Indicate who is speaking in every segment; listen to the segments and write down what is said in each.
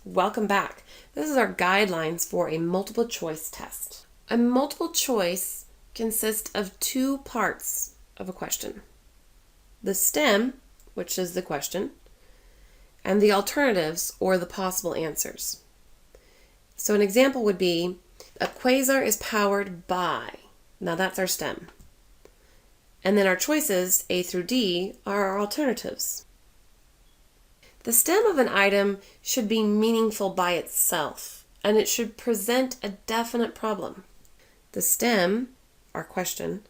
Speaker 1: Welcome back. This is our guidelines for a multiple choice test. A multiple choice consists of two parts of a question. The stem, which is the question, and the alternatives, or the possible answers. So an example would be, a quasar is powered by. Now that's our stem. And then our choices, A through D, are our alternatives. The stem of an item should be meaningful by itself, and it should present a definite problem. The stem, our question,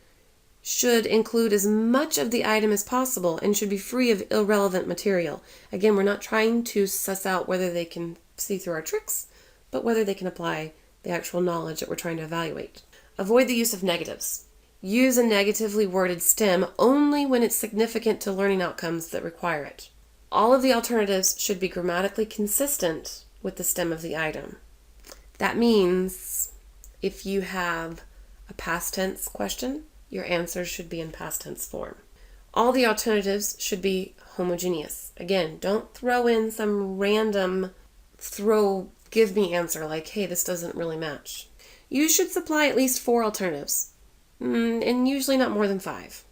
Speaker 1: should include as much of the item as possible and should be free of irrelevant material. Again, we're not trying to suss out whether they can see through our tricks, but whether they can apply the actual knowledge that we're trying to evaluate. Avoid the use of negatives. Use a negatively worded stem only when it's significant to learning outcomes that require it. All of the alternatives should be grammatically consistent with the stem of the item. That means if you have a past tense question, your answers should be in past tense form. All the alternatives should be homogeneous. Again, don't throw in some random give me answer like, hey, this doesn't really match. You should supply at least 4 alternatives, and usually not more than 5.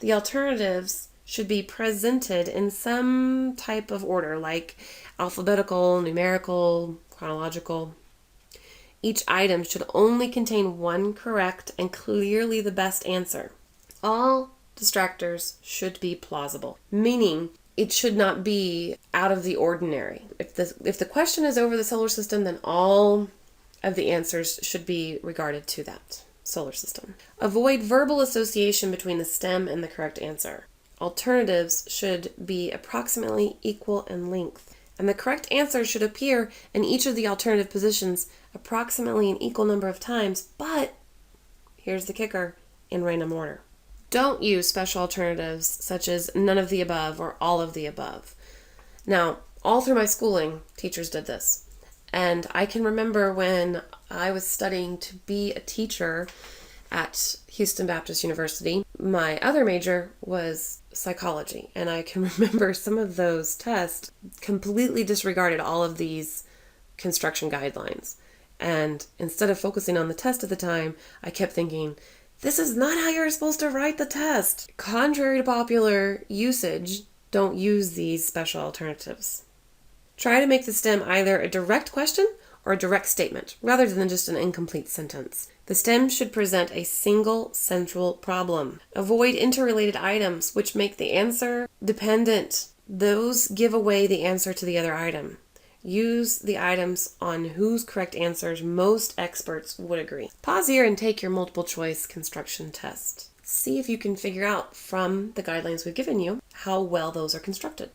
Speaker 1: The alternatives should be presented in some type of order, like alphabetical, numerical, chronological. Each item should only contain one correct and clearly the best answer. All distractors should be plausible, meaning it should not be out of the ordinary. If the question is over the solar system, then all of the answers should be regarded to that solar system. Avoid verbal association between the stem and the correct answer. Alternatives should be approximately equal in length, and the correct answer should appear in each of the alternative positions approximately an equal number of times, but, here's the kicker, in random order. Don't use special alternatives such as none of the above or all of the above. Now, all through my schooling, teachers did this, and I can remember when I was studying to be a teacher at Houston Baptist University, my other major was psychology, and I can remember some of those tests completely disregarded all of these construction guidelines. And instead of focusing on the test at the time, I kept thinking, this is not how you're supposed to write the test. Contrary to popular usage, don't use these special alternatives. Try to make the stem either a direct question or a direct statement, rather than just an incomplete sentence. The stem should present a single central problem. Avoid interrelated items which make the answer dependent. Those give away the answer to the other item. Use the items on whose correct answers most experts would agree. Pause here and take your multiple choice construction test. See if you can figure out from the guidelines we've given you how well those are constructed.